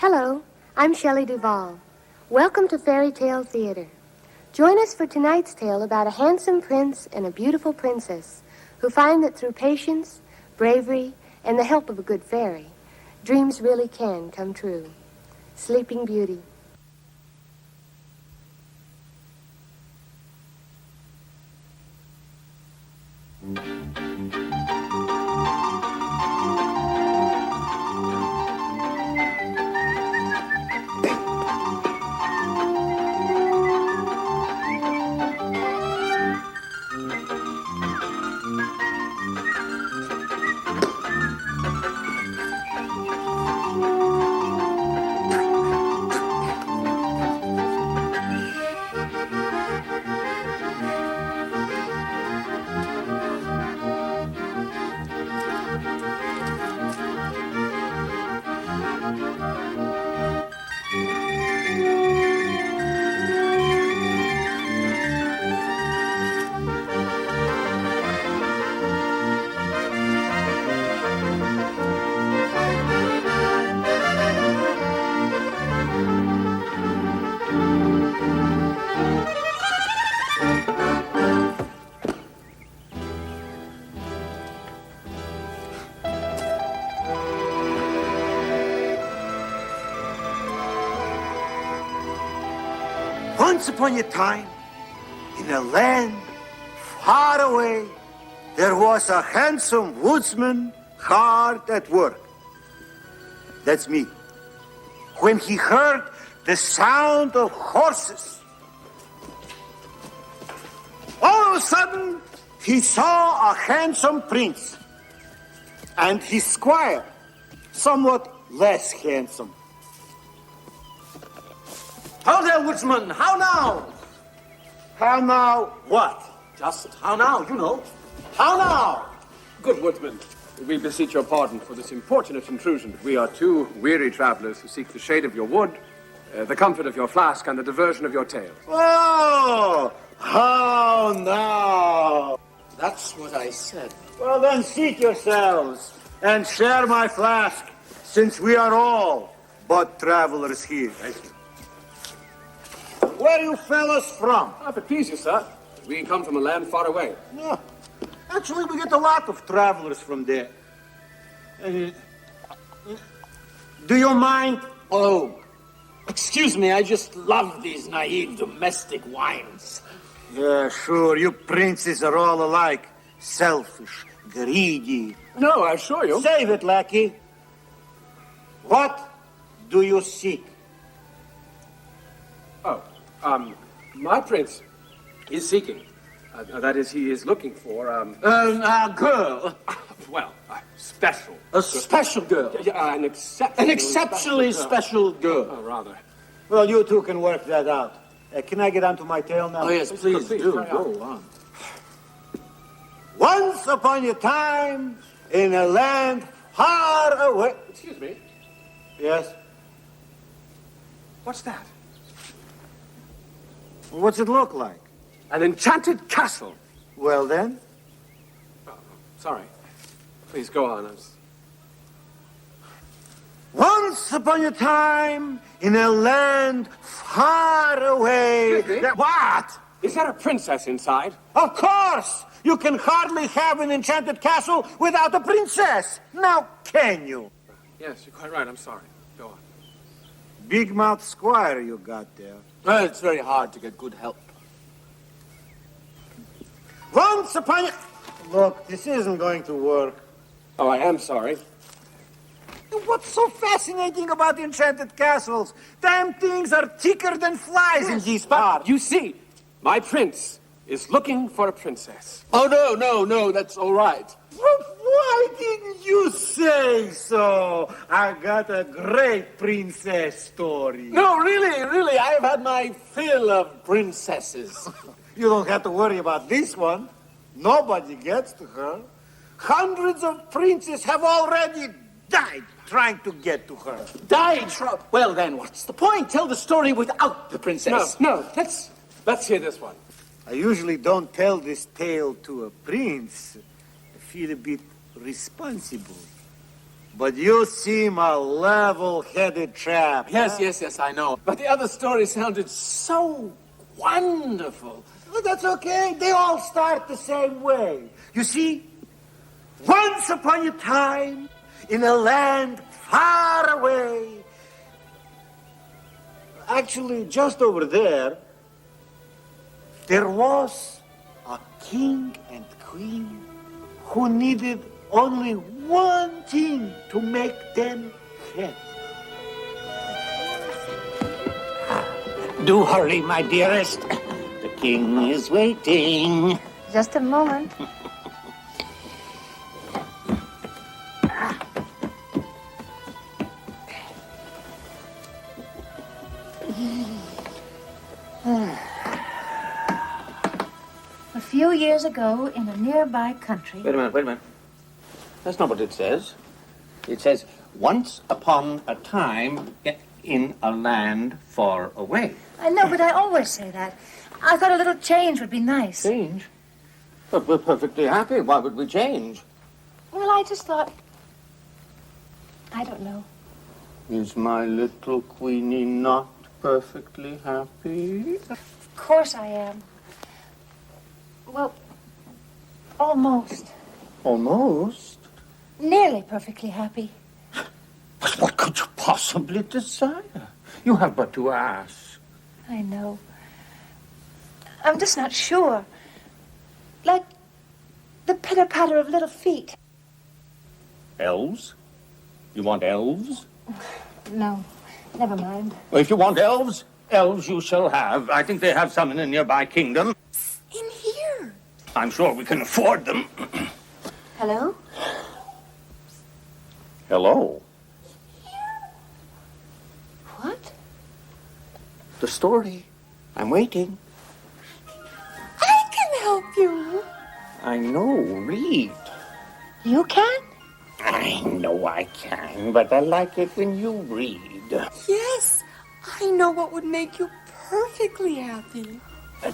Hello, I'm Shelley Duvall. Welcome to Fairy Tale Theater. Join us for tonight's tale about a handsome prince and a beautiful princess who find that through patience, bravery, and the help of a good fairy, dreams really can come true. Sleeping Beauty. Once upon a time, in a land far away, there was a handsome woodsman hard at work. That's me. When he heard the sound of horses, all of a sudden, he saw a handsome prince and his squire, somewhat less handsome. How there, woodsman? How now? How now what? Just how now, you know. How now? Good woodsman, we beseech your pardon for this importunate intrusion. We are two weary travelers who seek the shade of your wood, the comfort of your flask, and the diversion of your tale. Oh, how now? That's what I said. Well, then seat yourselves and share my flask, since we are all but travelers here. Thank you. Where are you fellas from? If it please you, sir, we come from a land far away. Yeah. Actually, we get a lot of travelers from there. Do you mind? Oh, excuse me, I just love these naive domestic wines. Yeah, sure. You princes are all alike. Selfish, greedy. No, I assure you. Save it, lackey. What do you seek? My prince is seeking. That is, he is looking for, A girl. well, special. A special girl. An exceptional... An exceptionally special girl. Oh, rather. Well, you two can work that out. Can I get onto my tale now? Oh, yes, please do. carry on. Go on. Once upon a time, in a land far away... Excuse me. Yes? What's that? What's it look like? An enchanted castle. Well, then? Oh, sorry. Please go on. Once upon a time, in a land far away... Excuse me? What? Is there a princess inside? Of course! You can hardly have an enchanted castle without a princess. Now, can you? Yes, you're quite right. I'm sorry. Go on. Big mouth squire you got there. Well, it's very hard to get good help. Once upon a... Look, this isn't going to work. Oh, I am sorry. What's so fascinating about enchanted castles? Damn things are thicker than flies in these parts. You see, my prince is looking for a princess. Oh, no, that's all right. Well, why didn't you say so? I got a great princess story. No, really, I have had my fill of princesses. You don't have to worry about this one. Nobody gets to her. Hundreds of princes have already died trying to get to her. Died? Well, then, what's the point? Tell the story without the princess. No, let's hear this one. I usually don't tell this tale to a prince. I feel a bit responsible. But you seem a level-headed chap. Yes, yes, I know. But the other story sounded so wonderful. Well, that's okay. They all start the same way. You see, once upon a time, in a land far away, actually just over there, there was a king and queen who needed only one thing to make them happy. Do hurry, my dearest. The king is waiting. Just a moment. A few years ago, in a nearby country... Wait a minute. That's not what it says. It says, once upon a time in a land far away. I know, but I always say that. I thought a little change would be nice. Change? But we're perfectly happy. Why would we change? Well, I just thought... I don't know. Is my little Queenie not perfectly happy? Of course I am. Well, almost. Almost. Nearly perfectly happy. But what could you possibly desire? You have but to ask. I know. I'm just not sure. Like the pitter-patter of little feet. Elves? You want elves? No, never mind. Well, if you want elves, elves you shall have. I think they have some in a nearby kingdom. In here. I'm sure we can afford them. Hello? Hello. What? The story. I'm waiting. I can help you. I know. Read. You can? I know I can, but I like it when you read. Yes, I know what would make you perfectly happy.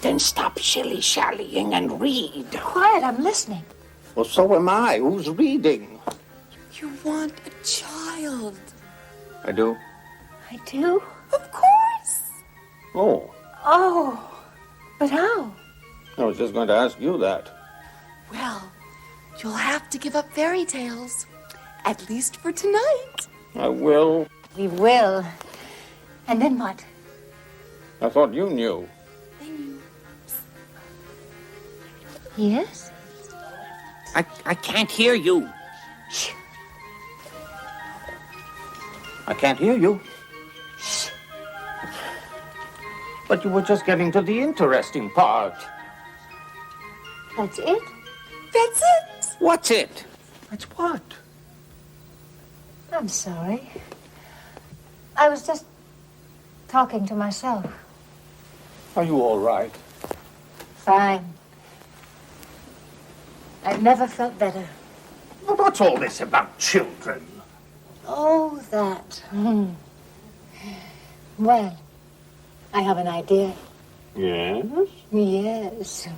Then stop shilly-shallying and read. Quiet, I'm listening. Well, so am I. Who's reading? You want a child. I do. I do? Of course. Oh, Oh, but how? I was just going to ask you that. Well, you'll have to give up fairy tales. At least for tonight. I will. We will. And then what? I thought you knew. Yes? I can't hear you. Shh. I can't hear you. But you were just getting to the interesting part. That's it? That's it. What's it? That's what? I'm sorry. I was just talking to myself. Are you all right? Fine. I've never felt better. Well, what's all this about children? Oh, that. Well, I have an idea. Yes? Yes.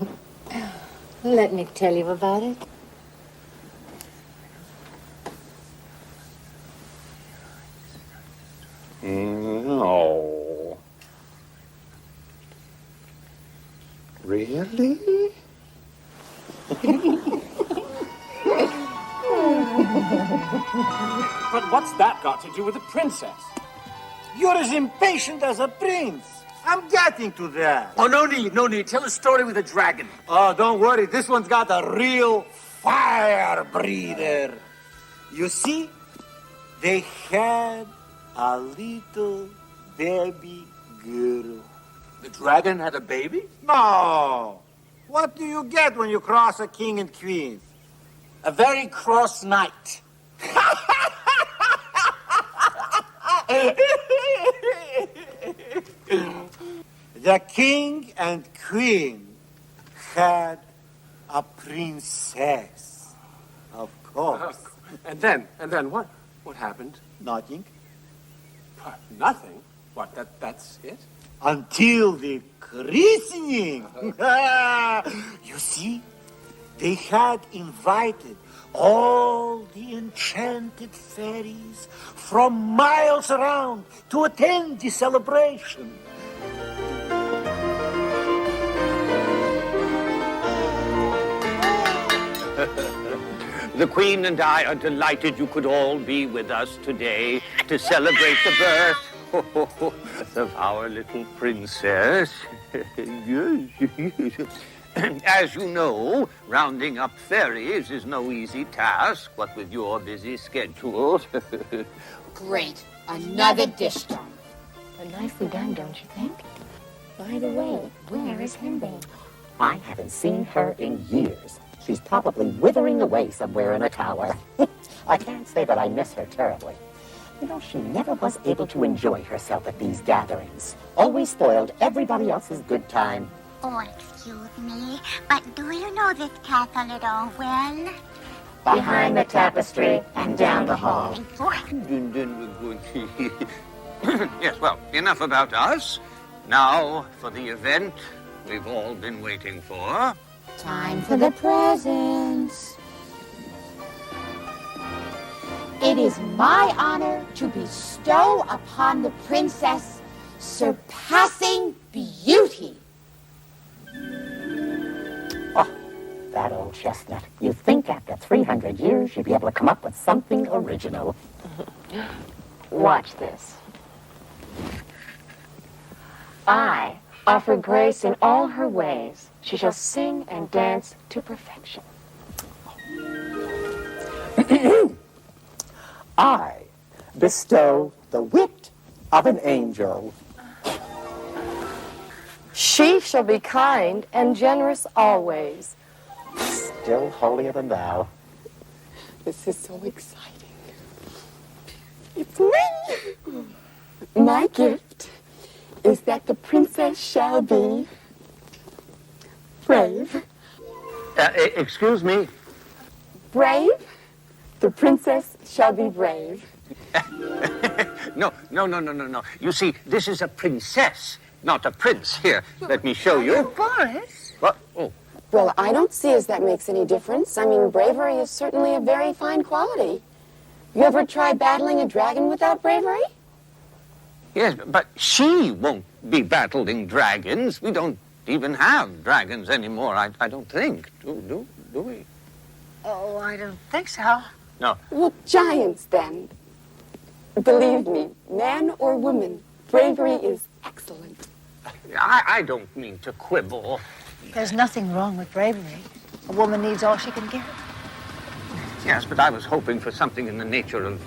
Let me tell you about it. No. Really? But what's that got to do with the princess? You're as impatient as a prince. I'm getting to that. Oh, no need. Tell a story with a dragon. Oh, don't worry. This one's got a real fire breather. You see, they had a little baby girl. The dragon had a baby? No. What do you get when you cross a king and queen? A very cross knight. The king and queen had a princess. Of course. And then what? What happened? Nothing. Nothing. What? That's it? Until the christening. You see, they had invited all the enchanted fairies from miles around to attend the celebration. The Queen and I are delighted you could all be with us today to celebrate the birth of our little princess. Yes. As you know, rounding up fairies is no easy task, what with your busy schedules. Great. Another dish done. Nicely done, don't you think? By the way, where is Henbei? I haven't seen her in years. She's probably withering away somewhere in a tower. I can't say that I miss her terribly. You know, she never was able to enjoy herself at these gatherings. Always spoiled everybody else's good time. Oh, excuse me, but do you know this castle at all well? Behind the tapestry and down the hall. Yes, well, enough about us. Now for the event we've all been waiting for. Time for the presents. It is my honor to bestow upon the princess surpassing beauty. Oh, that old chestnut. You'd think after 300 years you'd be able to come up with something original. Watch this. I offer grace in all her ways. She shall sing and dance to perfection. I bestow the wit of an angel. She shall be kind and generous always. Still holier than thou. This is so exciting. It's me. My gift is that the princess shall be brave. Excuse me? Brave? The princess shall be brave. No. You see, this is a princess, not a prince. Here, let me show you. Boris? What? Oh. Well, I don't see as that makes any difference. I mean, bravery is certainly a very fine quality. You ever try battling a dragon without bravery? Yes, but she won't be battling dragons. We don't even have dragons anymore, I don't think. Do we? Oh, I don't think so. No. Well, giants, then. Believe me, man or woman, bravery is excellent. I don't mean to quibble. There's nothing wrong with bravery. A woman needs all she can get. Yes, but I was hoping for something in the nature of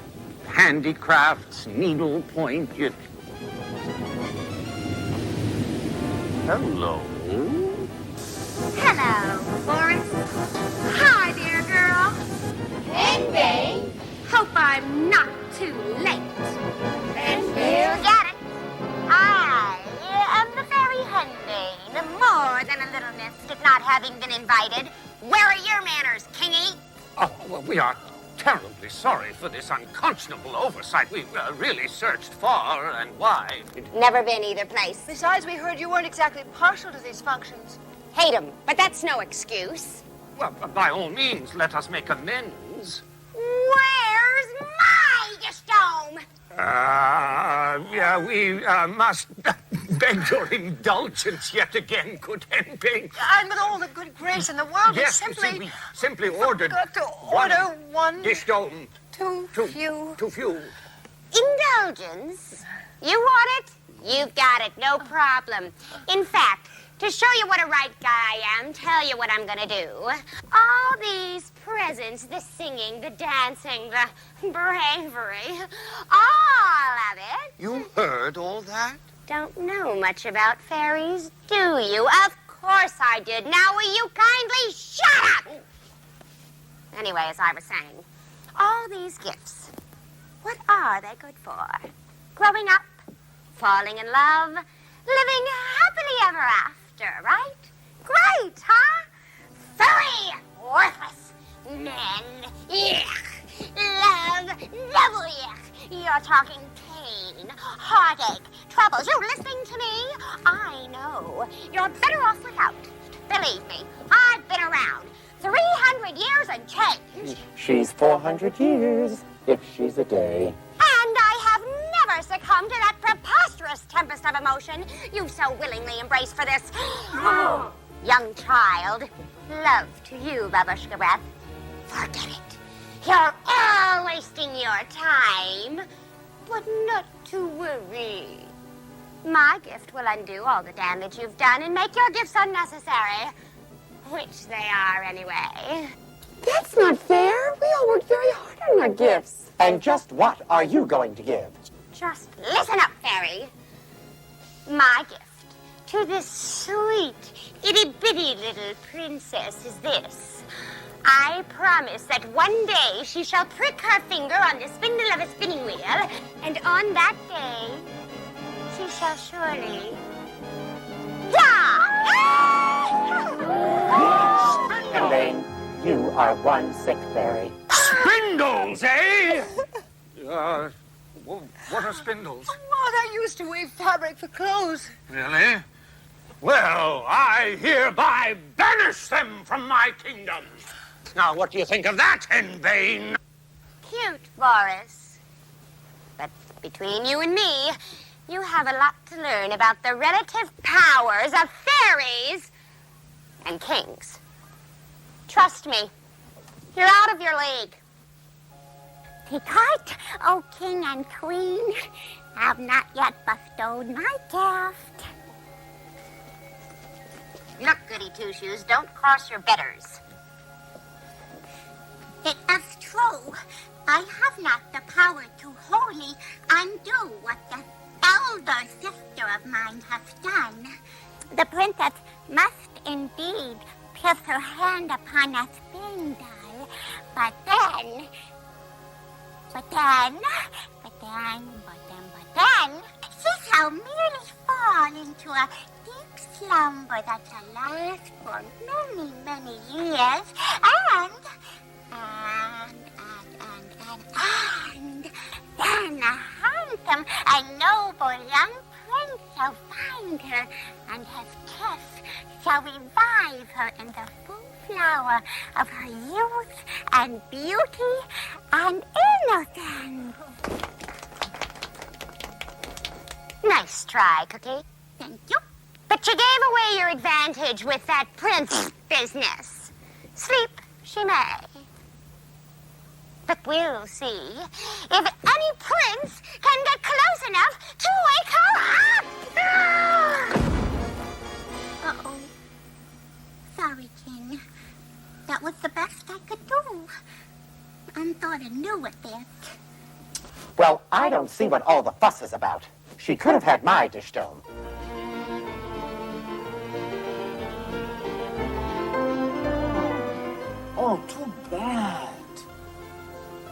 handicrafts, needlepoint. Hello. Hello, Boris. Hi, dear girl. Henbei. Hope I'm not too late. Henbei. You got it. I am the fairy Henbei, more than a little miffed at not having been invited. Where are your manners, Kingy? Oh, well, we are terribly sorry for this unconscionable oversight. We really searched far and wide. Never been either place. Besides, we heard you weren't exactly partial to these functions. Hate 'em, but that's no excuse. Well, by all means, let us make amends. Where's my dome? Yeah, we must beg your indulgence yet again, good Henbei. And with all the good grace in the world, Yes, we you see, we simply ordered got to order one dish dome. too few. Too few. Indulgence? You want it? You've got it, no problem. In fact, to show you what a right guy I am, tell you what I'm gonna do. All these presents, the singing, the dancing, the bravery, all of it. You heard all that? Don't know much about fairies, do you? Of course I did. Now will you kindly shut up? Anyway, as I was saying, all these gifts, what are they good for? Growing up, falling in love, living happily ever after, right? Great, huh? Silly, worthless men. Yuck. Love, double yuck. You're talking pain, heartache, troubles. You listening to me? I know. You're better off without. Believe me, I've been around 300 years and change. She's 400 years, if she's a day. And I have never succumbed to that preposterous tempest of emotion you so willingly embraced for this young child. Love to you, Babushka Breath. Forget it. You're all wasting your time. But not to worry. My gift will undo all the damage you've done and make your gifts unnecessary. Which they are, anyway. That's not fair. We all worked very hard on our gifts. And just what are you going to give? Just listen up, Fairy. My gift to this sweet, itty-bitty little princess is this. I promise that one day she shall prick her finger on the spindle of a spinning wheel, and on that day, she shall surely die! Elaine, you are one sick fairy. Spindles, eh? What are spindles? Mother used to weave fabric for clothes. Really? Well, I hereby banish them from my kingdom. Now, what do you think of that, Henbane? Cute, Boris. But between you and me, you have a lot to learn about the relative powers of fairies and kings. Trust me, you're out of your league. Picard, O king and queen, have not yet bestowed my gift. Look, Goody Two-Shoes, don't cross your betters. It is true. I have not the power to wholly undo what the elder sister of mine has done. The princess must indeed place her hand upon a spindle, but then, she shall merely fall into a deep slumber that shall last for many, many years, and then a handsome and noble young prince shall find her, and his kiss shall revive her in the full flower of her youth and beauty and innocence. Nice try, Cookie. Thank you. But you gave away your advantage with that prince business. Sleep she may. But we'll see if any prince can get close enough to wake her up. Uh-oh. Sorry, King. That was the best I could do. I'm sort of new at this. Well, I don't see what all the fuss is about. She could have had my dish dome. Oh, too bad.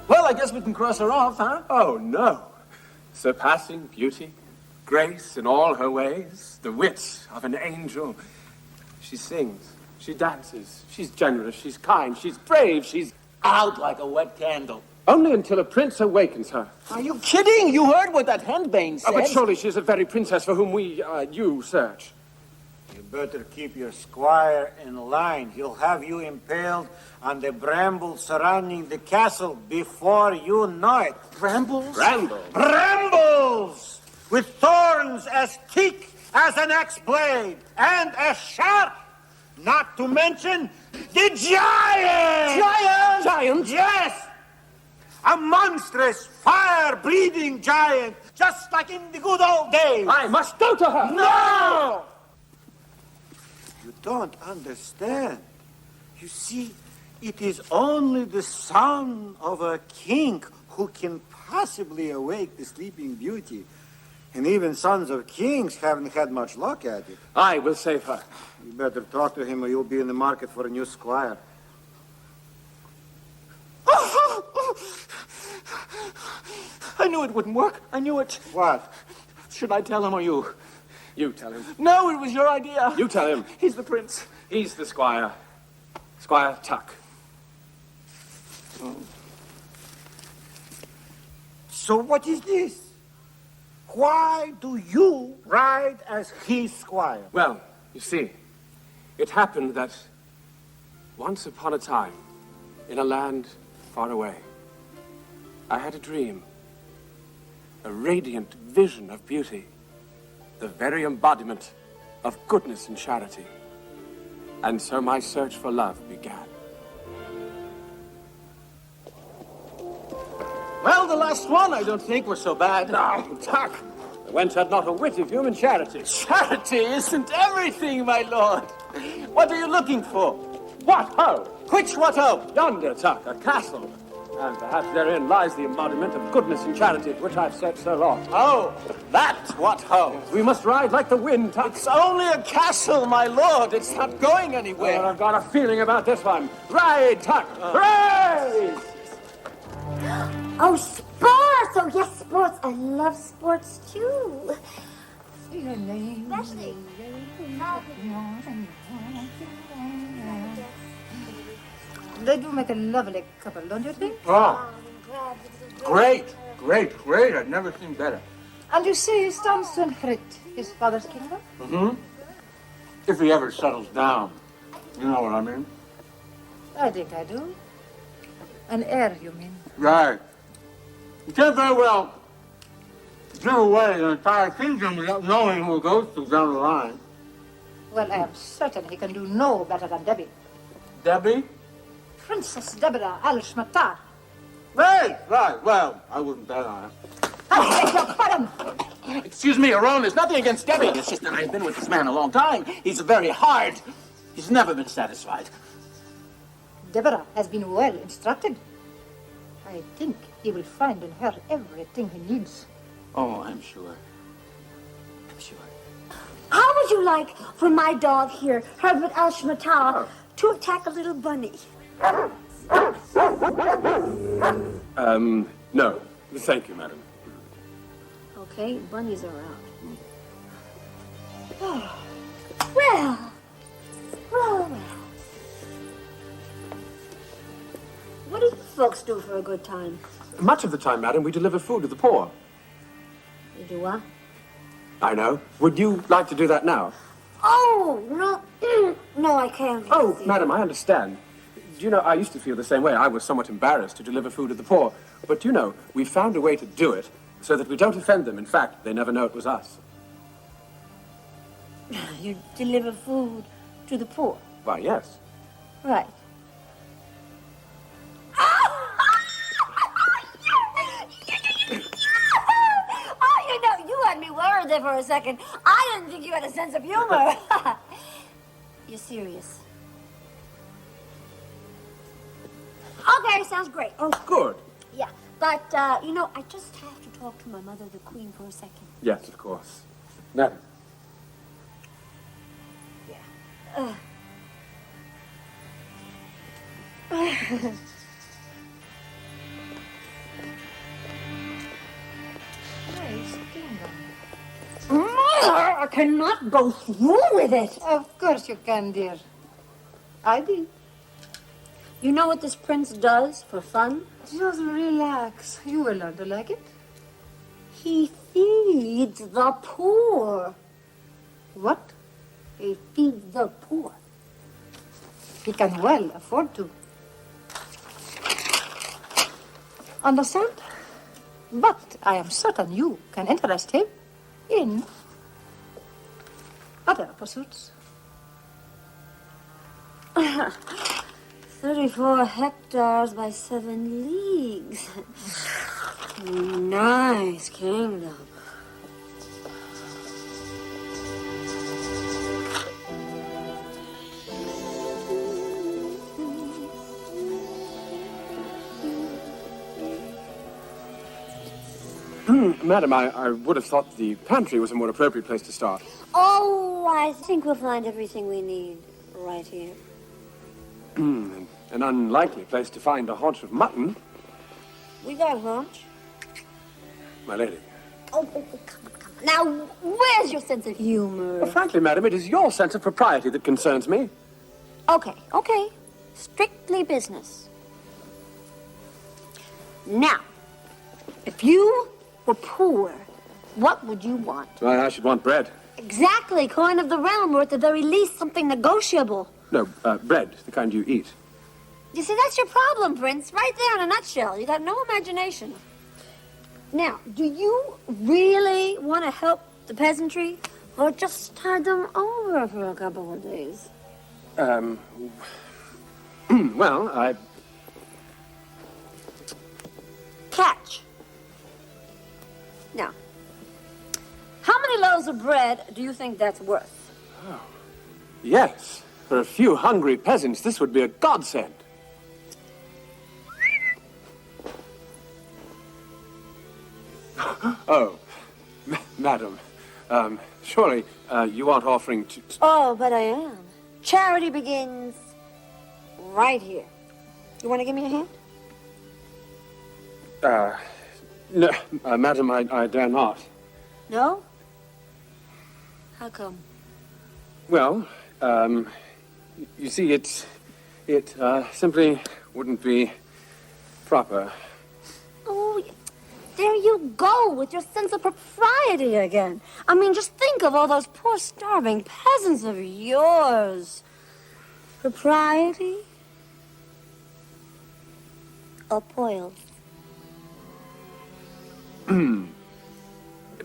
Well, I guess we can cross her off, huh? Oh, no. Surpassing beauty, grace in all her ways, the wit of an angel. She sings, she dances, she's generous, she's kind, she's brave, she's out like a wet candle. Only until a prince awakens her. Are you kidding? You heard what that Henbane said. Oh, but surely she's the very princess for whom you search. You better keep your squire in line. He'll have you impaled on the brambles surrounding the castle before you know it. Brambles? Brambles? Brambles! With thorns as thick as an axe blade and as sharp, not to mention the giant! Giant? Giant? Yes! A monstrous, fire-breathing giant, just like in the good old days. I must go to her. No! You don't understand. You see, it is only the son of a king who can possibly awake the sleeping beauty. And even sons of kings haven't had much luck at it. I will save her. You better talk to him or you'll be in the market for a new squire. I knew it wouldn't work. I knew it. What? Should I tell him or you? You tell him. No, it was your idea. You tell him. He's the prince. He's the squire. Squire Tuck. So what is this? Why do you ride as his squire? Well, you see, it happened that once upon a time, in a land far away, I had a dream, a radiant vision of beauty, the very embodiment of goodness and charity. And so my search for love began. Well, the last one I don't think was so bad. No, Tuck! The wench had not a whit of human charity. Charity isn't everything, my lord. What are you looking for? What ho! Which what ho? Yonder, Tuck, a castle. And perhaps therein lies the embodiment of goodness and charity, which I've searched so long. Oh, that what ho? We must ride like the wind, Tuck. It's only a castle, my lord. It's not going anywhere. Well, I've got a feeling about this one. Ride, Tuck! Hooray! Oh, sports! Oh, yes, sports. I love sports, too. Especially. They do make a lovely couple, don't you think? Oh, great. I've never seen better. And you say he stands to inherit his father's kingdom? Mm-hmm. If he ever settles down. You know what I mean? I think I do. An heir, you mean? Right. You can't very well give away an entire kingdom without knowing who it goes to down the line. Well, I am certain he can do no better than Debbie. Debbie? Princess Deborah Al-Shmatar. Right. Well, I wouldn't bet on it. I beg your pardon. Excuse me, Aron, there's nothing against Debbie. It's just that I've been with this man a long time. He's very hard. He's never been satisfied. Deborah has been well instructed. I think he will find in her everything he needs. Oh, I'm sure. How would you like for my dog here, Herbert Al-Shmatar, to attack a little bunny? No. Thank you, madam. Okay, bunnies are out. Well. What do you folks do for a good time? Much of the time, madam, we deliver food to the poor. You do what? I know. Would you like to do that now? Oh, no. No, I can't. Oh, madam, I understand. Do you know, I used to feel the same way. I was somewhat embarrassed to deliver food to the poor. But you know, we found a way to do it so that we don't offend them. In fact, they never know it was us. You deliver food to the poor? Why, yes. Right. You had me worried there for a second. I didn't think you had a sense of humor. You're serious. Okay, sounds great. Oh, good. Yeah, but, you know, I just have to talk to my mother, the Queen, for a second. Yes, of course. Madam. Yeah. I cannot go through with it. Of course you can, dear. I did. You know what this prince does for fun? Just relax. You will learn to like it. He feeds the poor. What? He feeds the poor. He can well afford to. Understand? But I am certain you can interest him in other pursuits. 34 hectares by 7 leagues. Nice kingdom. Madam, I would have thought the pantry was a more appropriate place to start. Oh, I think we'll find everything we need right here. An unlikely place to find a haunch of mutton, We got haunch. my lady. Oh, come. Now, where's your sense of humor? Well, frankly, madam, it is your sense of propriety that concerns me. Okay. Strictly business. Now, if you were poor, what would you want? Why, I should want bread. Exactly, coin of the realm, or at the very least, something negotiable. No, bread, the kind you eat. You see, that's your problem, Prince. Right there in a nutshell. You got no imagination. Now, do you really want to help the peasantry, or just tide them over for a couple of days? Well, I... Catch. Now, how many loaves of bread do you think that's worth? Oh, yes. For a few hungry peasants, this would be a godsend. Oh, madam, surely you aren't offering to... Oh, but I am. Charity begins right here. You want to give me a hand? No, madam, I dare not. No? How come? Well, you see, it simply wouldn't be proper. Oh, there you go with your sense of propriety again. I mean, just think of all those poor starving peasants of yours. Propriety? Or poils?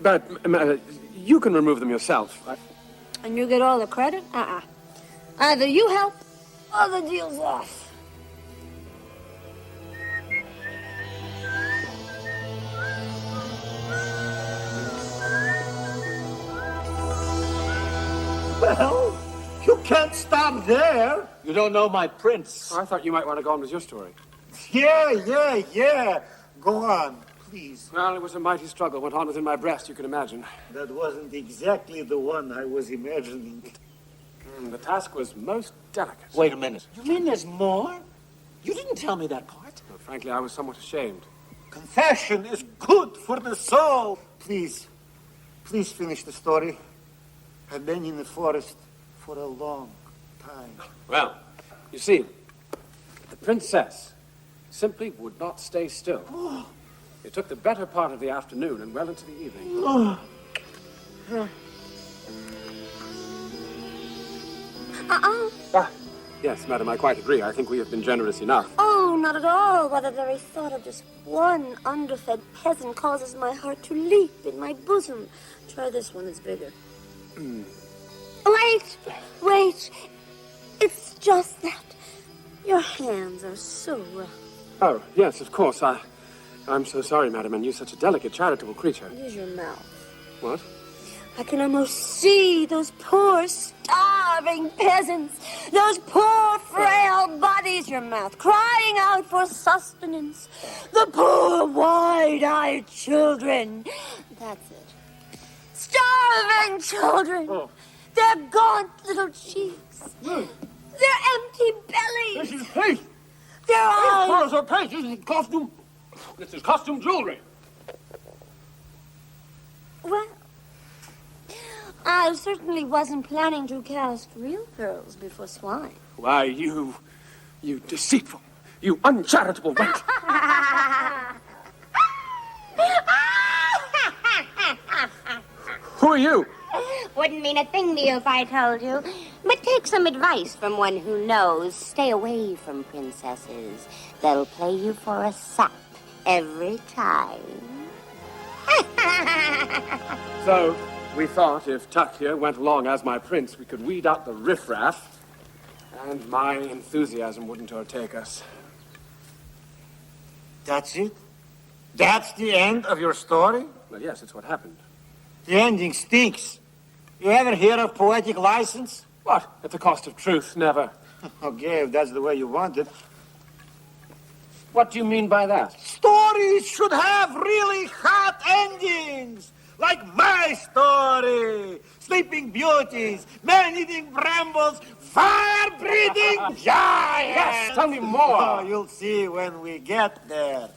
But you can remove them yourself. And you get all the credit? Either you help, or the deal's off. Well, you can't stop there. You don't know my prince. Oh, I thought you might want to go on with your story. Yeah. Go on, please. Well, it was a mighty struggle went on within my breast, you can imagine. That wasn't exactly the one I was imagining. The task was most delicate. Wait a minute. You mean there's more? You didn't tell me that part. Well, frankly, I was somewhat ashamed. Confession is good for the soul. Please finish the story. I've been in the forest for a long time. Well, you see, the princess simply would not stay still. It took the better part of the afternoon and well into the evening. Yes, madam, I quite agree. I think we have been generous enough. Oh, not at all. But the very thought of just one underfed peasant causes my heart to leap in my bosom. Try this one, it's bigger. Wait. It's just that your hands are so rough. Oh, yes, of course. I'm so sorry, madam, and you such a delicate, charitable creature. Use your mouth. What? I can almost see those poor, starving peasants, those poor, frail bodies, your mouth, crying out for sustenance. The poor, wide-eyed children. That's it. Starving children. Oh. Their gaunt little cheeks. Their empty bellies. This is paste. Their eyes. This is paste. This is costume. This is costume jewelry. Well, I certainly wasn't planning to cast real pearls before swine. Why, you deceitful, you uncharitable wench. Who are you? Wouldn't mean a thing to you if I told you. But take some advice from one who knows. Stay away from princesses. They'll play you for a sap every time. So, we thought if Tuck here went along as my prince, we could weed out the riffraff, and my enthusiasm wouldn't overtake us. That's it? That's the end of your story? Well, yes, it's what happened. The ending stinks. You ever hear of poetic license? What? At the cost of truth? Never. Okay, if that's the way you want it. What do you mean by that? Stories should have really hot endings. Like my story. Sleeping beauties, man-eating brambles, fire-breathing giants. Yes, tell me more. Oh, you'll see when we get there.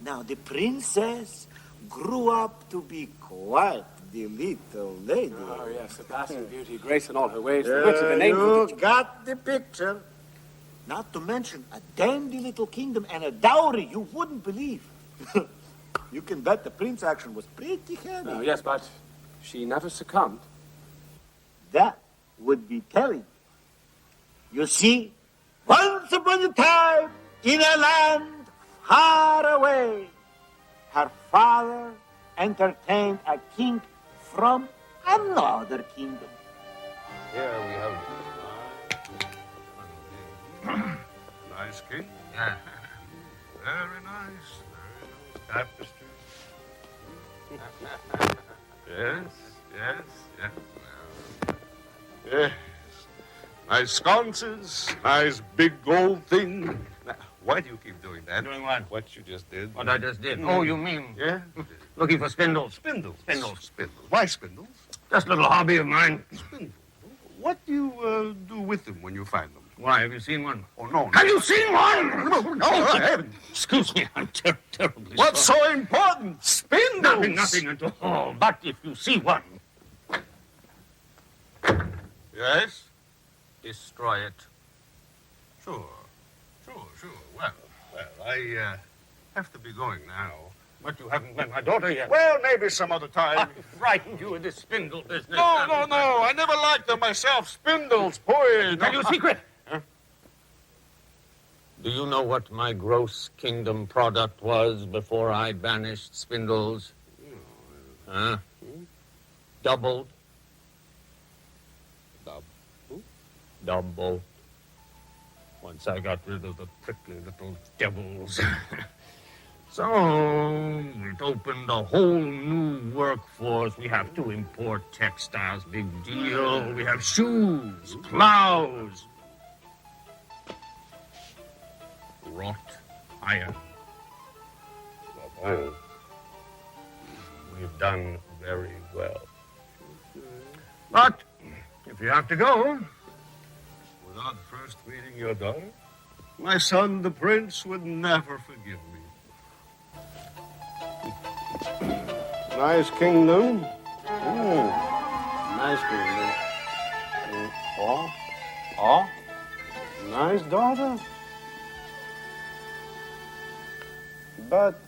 Now, the princess grew up to be quite the little lady. Oh, yes, surpassing beauty, grace in all her ways, the wit of the name. You got the picture. Not to mention a dandy little kingdom and a dowry you wouldn't believe. You can bet the prince action was pretty heavy. Oh, yes, but she never succumbed. That would be telling. You see, Once upon a time, in a land far away, her father entertained a king from another kingdom. Here we have nice king. Yeah. Very nice. Tapestry. Yes. Yes. Nice sconces. Nice big gold thing. Now, why do you keep doing that? Doing what? What you just did. What I just did? Oh, you mean? Yeah? Looking for spindles. Spindles. Spindles. Why spindles? Just a little hobby of mine. Spindles. What do you do with them when you find them? Why, have you seen one? Oh, no. Have you seen one? No, I haven't. Excuse me, I'm terribly What's sorry. so important? Spindles! Nothing at all. But if you see one... Yes? Destroy it. Sure. Well, I have to be going now. But you haven't met my daughter yet. Well, maybe some other time. I frightened you with this spindle business. No. I never liked them myself. Spindles, boy. Tell you a secret. Huh? Do you know what my gross kingdom product was before I banished spindles? Huh? Doubled. Double. Once I got rid of the prickly little devils. So, it opened a whole new workforce. We have to import textiles, big deal. We have shoes, plows. Wrought iron. We've done very well. But, if you have to go... Without first meeting your daughter, my son, the prince, would never forgive me. Nice kingdom. Nice kingdom. Nice daughter. But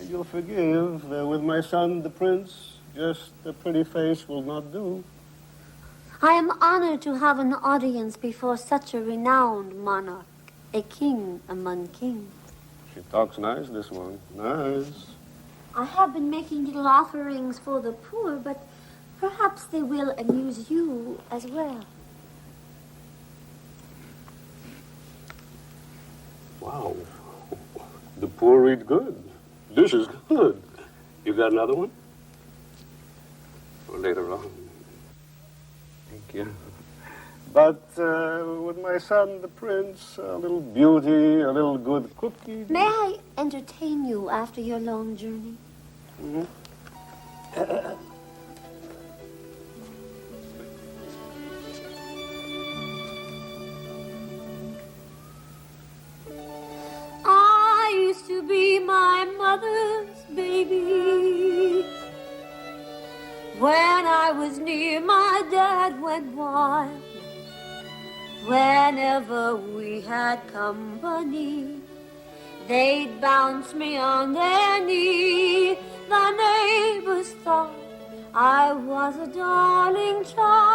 you'll forgive, with my son, the prince, just a pretty face will not do. I am honored to have an audience before such a renowned monarch, a king among kings. She talks nice, this one. Nice. I have been making little offerings for the poor, but perhaps they will amuse you as well. Wow. The poor eat good. This is good. You got another one? Or later on. Thank you. But with my son, the prince, a little beauty, a little good cookie. May I entertain you after your long journey? Mm-hmm. I used to be my mother's baby. When I was near, my dad went wild. Whenever we had company, they'd bounce me on their knee. The neighbors thought I was a darling child.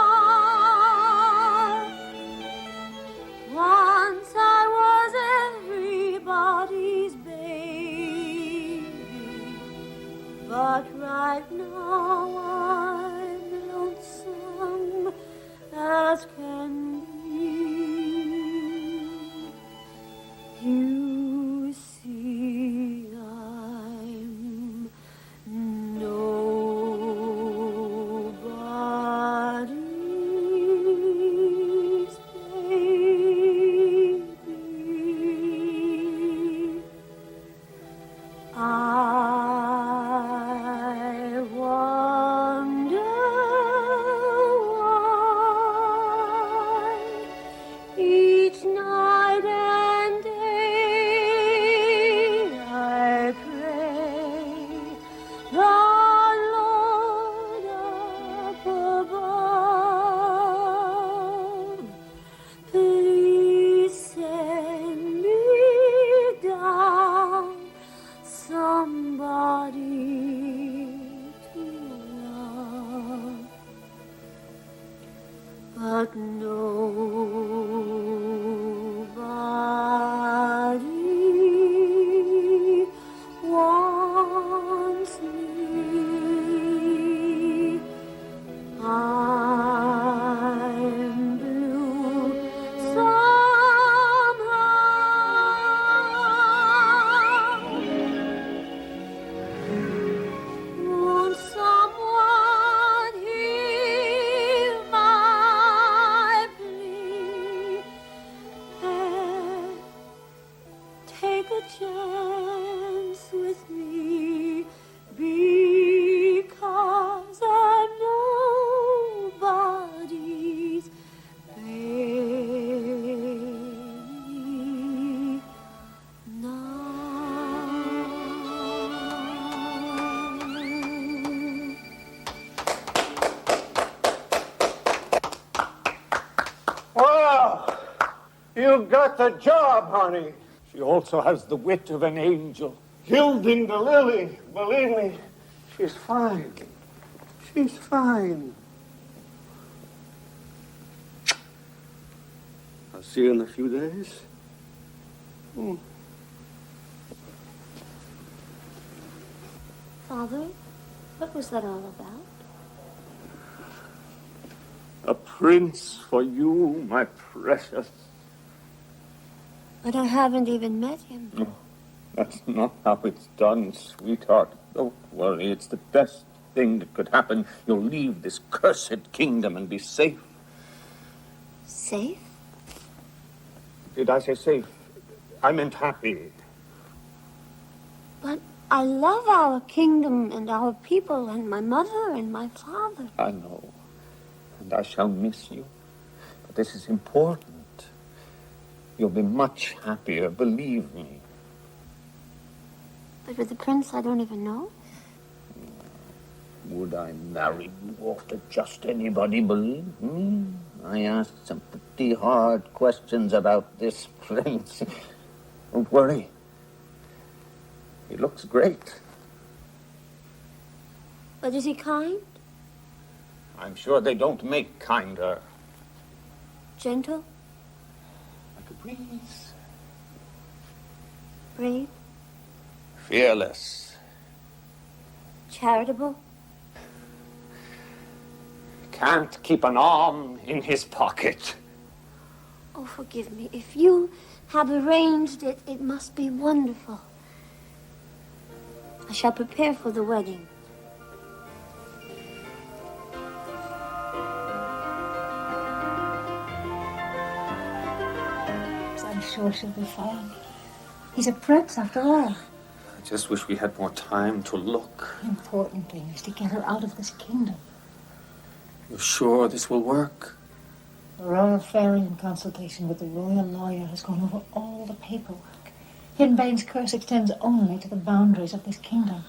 Once I was everybody's baby, but right now I'm lonesome as can be. You see, I'm nobody's baby. I was take a chance with me because I'm nobody's baby now. Well, you got the job, honey. She also has the wit of an angel. Gilding the lily, believe me, she's fine. She's fine. I'll see you in a few days. Father, what was that all about? A prince for you, my precious. But I haven't even met him. No, that's not how it's done, sweetheart. Don't worry, it's the best thing that could happen. You'll leave this cursed kingdom and be safe. Safe? Did I say safe? I meant happy. But I love our kingdom and our people and my mother and my father. I know. And I shall miss you. But this is important. You'll be much happier, believe me. But with the prince I don't even know? Would I marry you off to just anybody, believe me? I asked some pretty hard questions about this prince. Don't worry. He looks great. But is he kind? I'm sure they don't make kinder. Gentle? Like a breeze. Brave? Fearless. Charitable? Can't keep an arm in his pocket. Oh, forgive me. If you have arranged it, it must be wonderful. I shall prepare for the wedding. I'm sure she'll be fine. He's a prince, after all. I just wish we had more time to look. The important thing is to get her out of this kingdom. You're sure this will work? The royal fairy, in consultation with the royal lawyer, has gone over all the paperwork. Hinbane's curse extends only to the boundaries of this kingdom.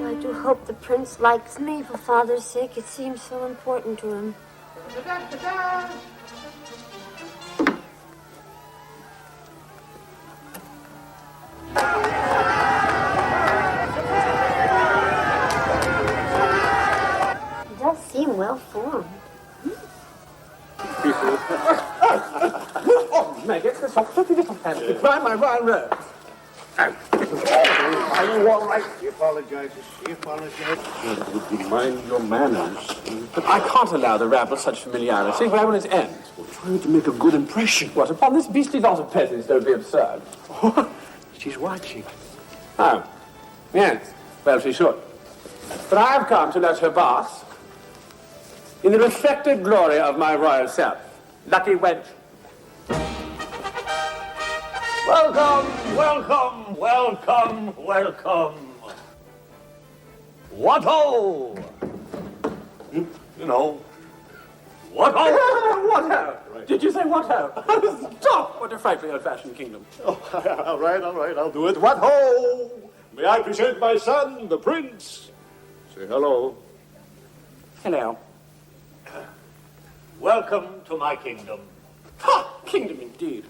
I do hope the prince likes me for father's sake. It seems so important to him. He does seem well formed. Oh, Maggot, this off. Don't you little fancy. Climb my royal robe. Are you all right? She apologizes. She apologizes. Would you mind your manners? But I can't allow the rabble such familiarity. Where will it end? We're trying to make a good impression. What, upon this beastly lot of peasants? Don't be absurd. She's watching. Oh, yes. Well, she should. But I have come to let her bask in the reflected glory of my royal self. Lucky wench. Welcome, welcome, welcome, welcome. What-ho! You know. What-ho! What-ho? Right. Did you say what-ho? Stop! What a frightfully old-fashioned kingdom. Oh, all right, I'll do it. What-ho! May I present my son, the prince? Say hello. Hello. Welcome to my kingdom. Ha! Kingdom indeed.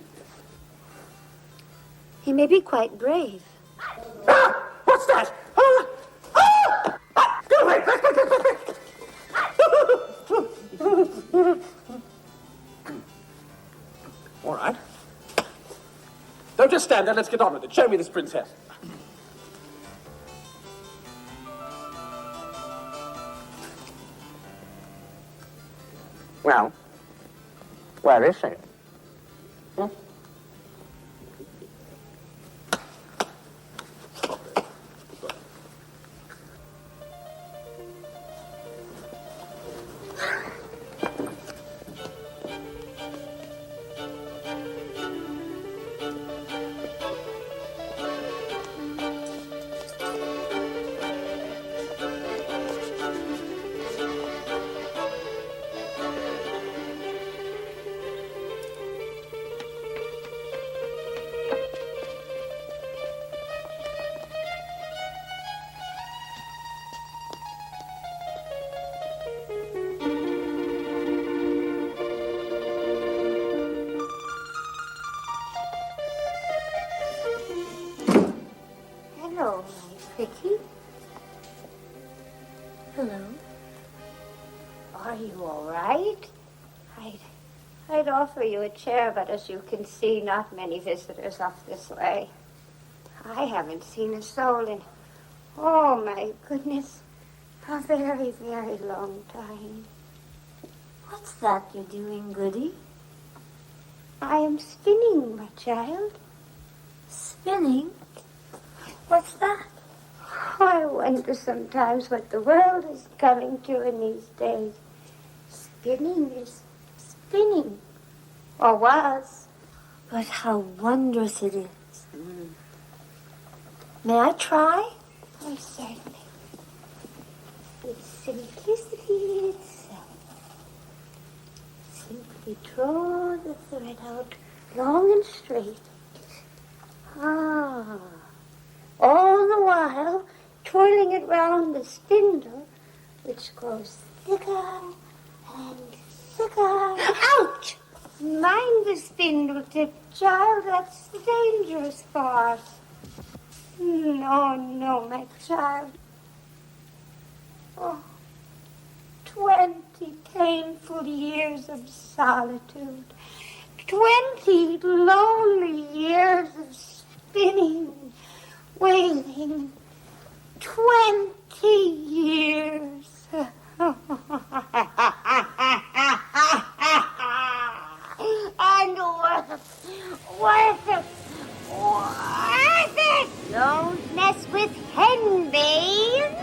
He may be quite brave. Ah! What's that? Ah! Ah! Ah! Go away! Quick, quick, quick, quick, quick! All right. Don't just stand there. Let's get on with it. Show me this princess. Well, where is she? Hello. Are you all right? I'd offer you a chair, but as you can see, not many visitors up this way. I haven't seen a soul in, oh my goodness, a very, very long time. What's that you're doing, Goody? I am spinning, my child. Spinning? What's that? I wonder sometimes what the world is coming to in these days. Spinning is spinning. Or was. But how wondrous it is. May I try? Oh, certainly. With simplicity itself. Simply draw the thread out long and straight. Ah. All the while, twirling it round the spindle, which grows thicker and thicker. Ouch! Mind the spindle tip, child. That's the dangerous part. No, no, my child. Oh, 20 painful years of solitude. 20 lonely years of spinning, wailing. 20 years. And worth it. Don't mess with Henbane.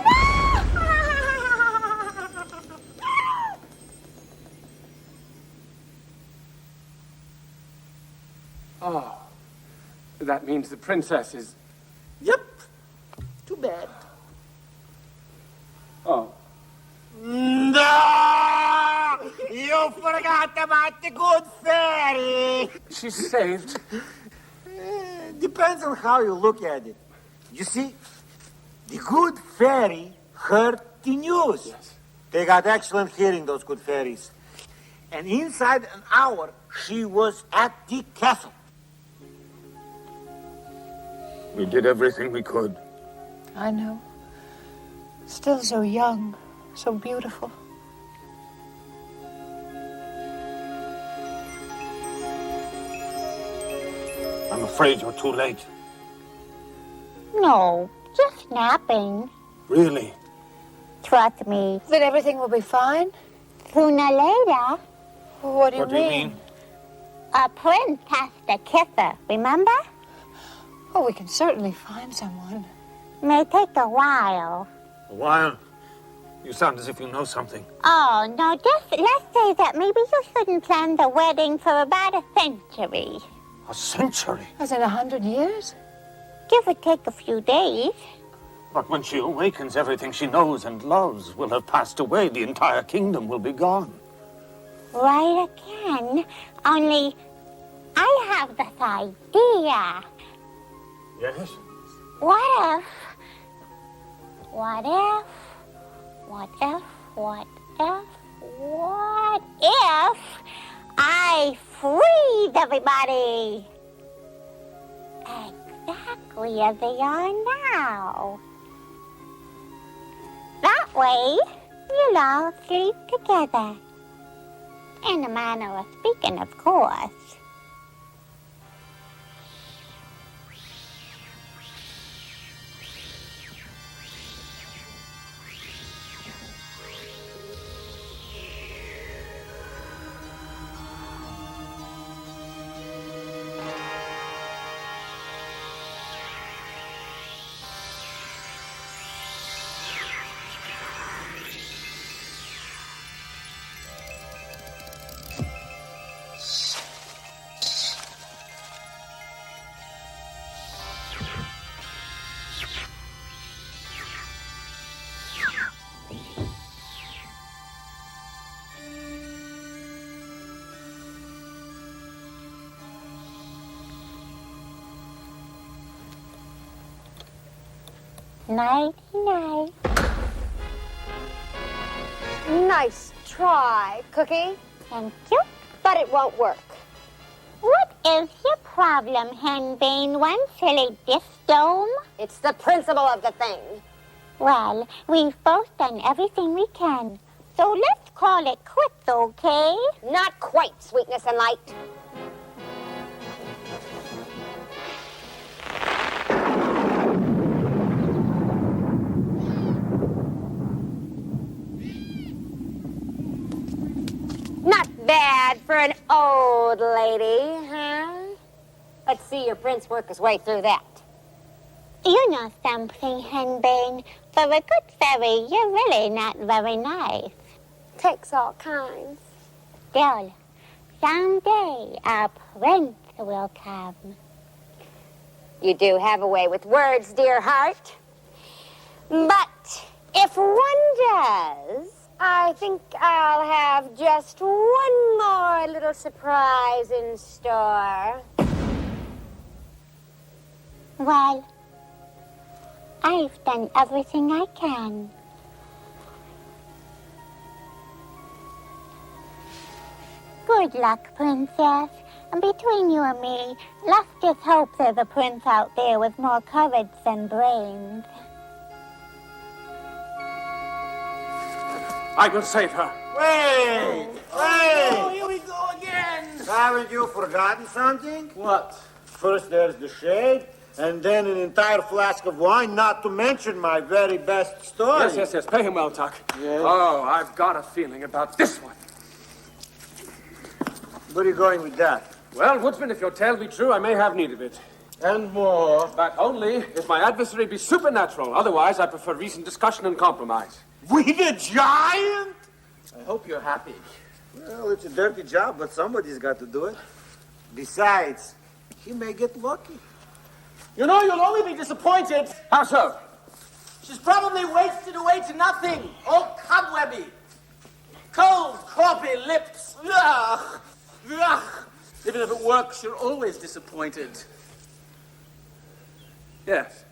Oh, that means the princess is... Yep. Too bad. Oh. No! You forgot about the good fairy. She's saved. Depends on how you look at it. You see, the good fairy heard the news. Yes. They got excellent hearing, those good fairies. And inside an hour, she was at the castle. We did everything we could. I know. Still so young, so beautiful. I'm afraid you're too late. No, just napping. Really? Trust me. Then everything will be fine? Sooner or later, What do you mean? a prince has to kiss her, remember? Oh, we can certainly find someone. May take a while. A while? You sound as if you know something. Oh, no, just let's say that maybe you shouldn't plan the wedding for about a century. A century? As in 100 years? Give or take a few days. But when she awakens, everything she knows and loves will have passed away. The entire kingdom will be gone. Right again. Only I have this idea. Yes? What if I freed everybody? Exactly as they are now. That way, you'll all sleep together. In a manner of speaking, of course. Nighty-night. Nice try, Cookie. Thank you. But it won't work. What is your problem, Henbane? One silly disk dome? It's the principle of the thing. Well, we've both done everything we can. So let's call it quits, okay? Not quite, Sweetness and Light. Not bad for an old lady, huh? Let's see your prince work his way through that. You know something, Henbane. For a good fairy, you're really not very nice. Takes all kinds. Still, someday a prince will come. You do have a way with words, dear heart. But if one does, I think I'll have just one more little surprise in store. Well, I've done everything I can. Good luck, Princess. And between you and me, let's just hope there's a prince out there with more courage than brains. I will save her. Wait! Oh, here we go again. Haven't you forgotten something? What? First there's the shade, and then an entire flask of wine, not to mention my very best story. Yes. Pay him well, Tuck. Yes. Oh, I've got a feeling about this one. Where are you going with that? Well, Woodsman, if your tale be true, I may have need of it. And more. But only if my adversary be supernatural. Otherwise, I prefer recent discussion and compromise. We the giant? I hope you're happy. Well, it's a dirty job, but somebody's got to do it. Besides, he may get lucky. You know, you'll only be disappointed. How so? She's probably wasted away to nothing. All cobwebby. Cold, croppy lips. Ugh. Ugh. Even if it works, you're always disappointed. Yes,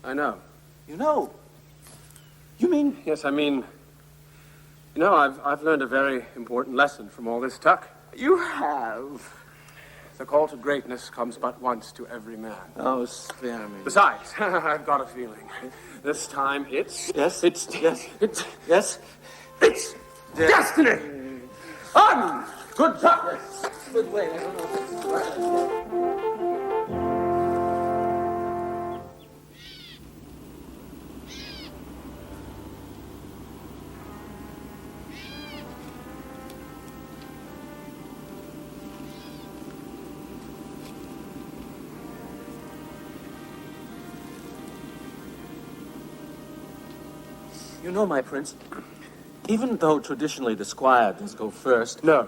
I know. You know? You mean? Yes, I mean, you know, I've learned a very important lesson from all this, Tuck. You have. The call to greatness comes but once to every man. Oh, spare me. Besides, I've got a feeling. This time it's... Yes? It's... Yes? It's... Yes? It's... Destiny! On! Good luck! Good way. I don't know. You know, my prince, even though traditionally the squire does go first... No.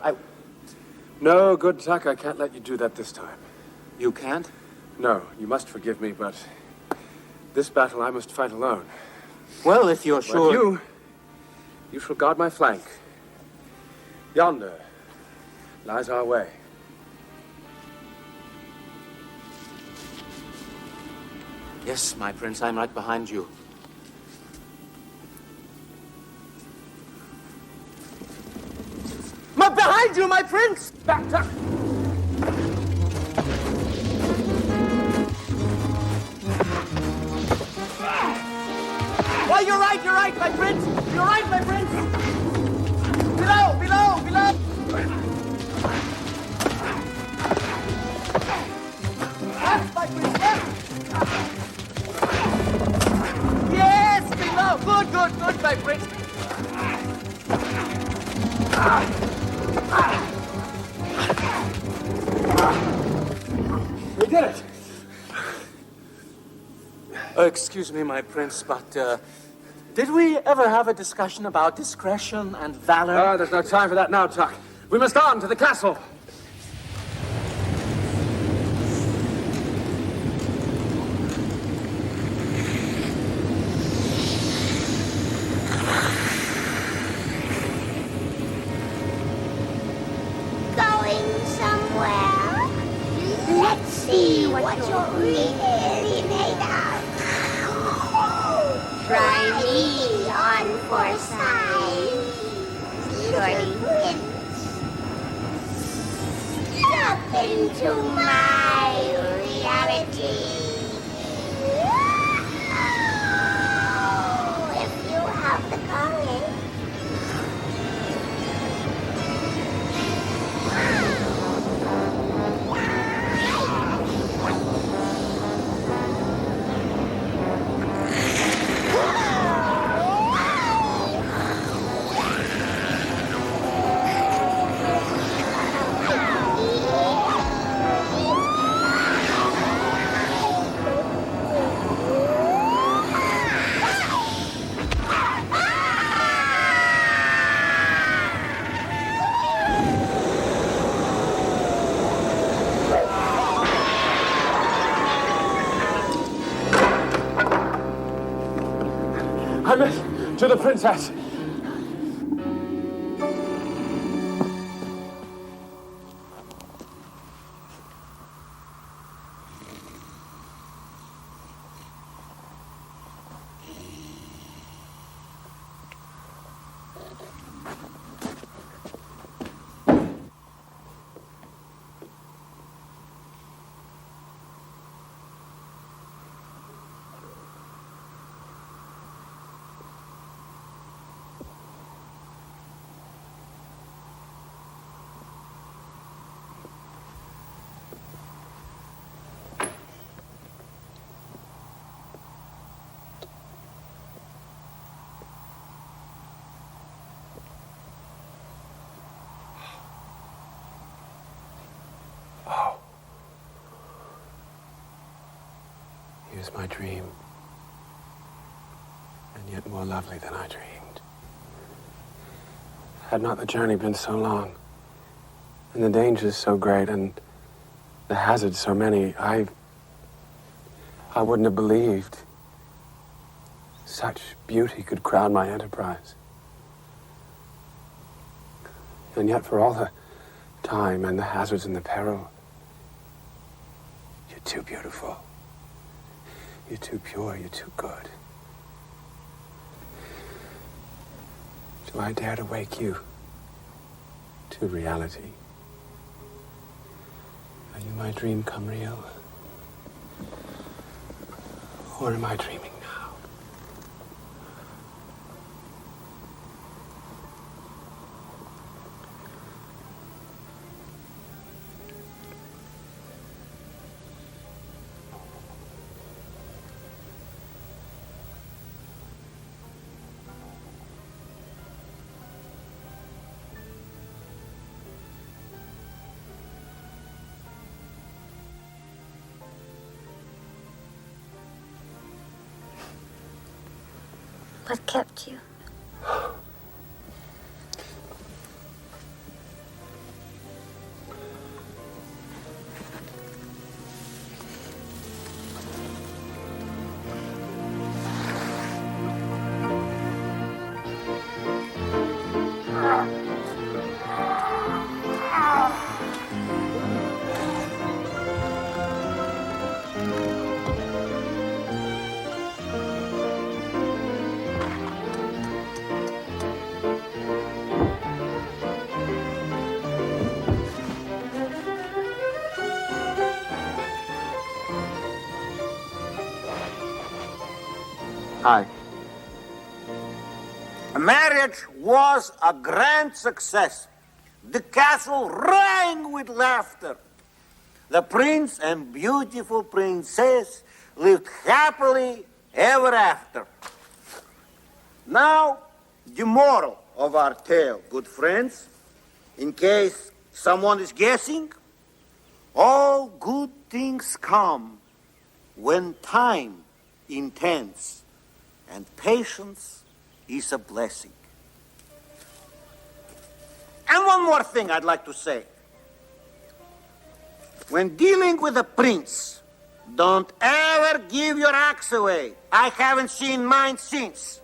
No, good Tuck, I can't let you do that this time. You can't? No, you must forgive me, but this battle I must fight alone. Well, if you're sure... But you shall guard my flank. Yonder lies our way. Yes, my prince, I'm right behind you. I'm behind you, my prince! Back, Tuck! Oh, you're right, my prince! You're right, my prince! Below! Left, my prince, left! Yes, below! Good, my prince! We did it! Excuse me, my prince, but, did we ever have a discussion about discretion and valor? There's no time for that now, Tuck. We must on to the castle. Going somewhere? Let's see what you're really made of. Try me on for size. Shorty Prince. Step into my reality. the princess. Here's my dream, and yet more lovely than I dreamed. Had not the journey been so long, and the dangers so great, and the hazards so many, I wouldn't have believed such beauty could crown my enterprise. And yet for all the time and the hazards and the peril, you're too beautiful. You're too pure, you're too good. Do I dare to wake you to reality? Are you my dream come real? Or am I dreaming now? What kept you? Hi. The marriage was a grand success. The castle rang with laughter. The prince and beautiful princess lived happily ever after. Now, the moral of our tale, good friends, in case someone is guessing, all good things come when time intends. And patience is a blessing. And one more thing I'd like to say. When dealing with a prince, don't ever give your axe away. I haven't seen mine since.